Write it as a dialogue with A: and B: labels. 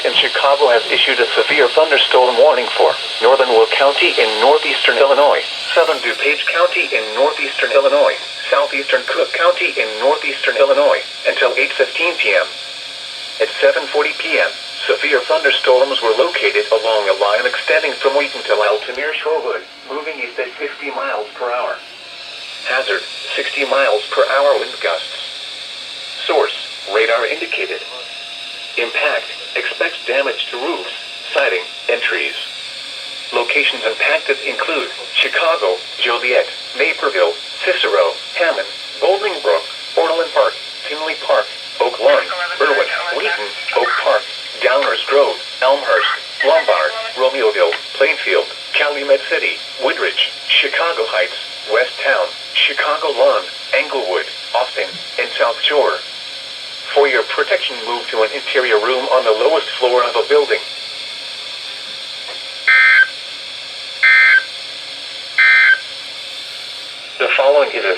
A: in Chicago has issued a severe thunderstorm warning for northern Will County in northeastern Illinois, southern Dupage County in northeastern Illinois, southeastern Cook County in northeastern Illinois, until 8:15 p.m. At 7:40 p.m., severe thunderstorms were located along a line extending from Wheaton to Altamere Shorewood, moving east at 50 miles per hour. Hazard, 60 miles per hour wind gusts. Source, radar indicated. Impact, expects damage to roofs, siding, and trees. Locations impacted include Chicago, Joliet, Naperville, Cicero, Hammond, Bolingbrook, Orland Park, Tinley Park, Oak Lawn, Berwyn, Wheaton, Oak Park, Downers Grove, Elmhurst, Lombard, Romeoville, Plainfield, Calumet City, Woodridge, Chicago Heights, West Town, Chicago Lawn, Englewood, Austin, and South Shore. For your protection, move to an interior room on the lowest floor of a building. The following is a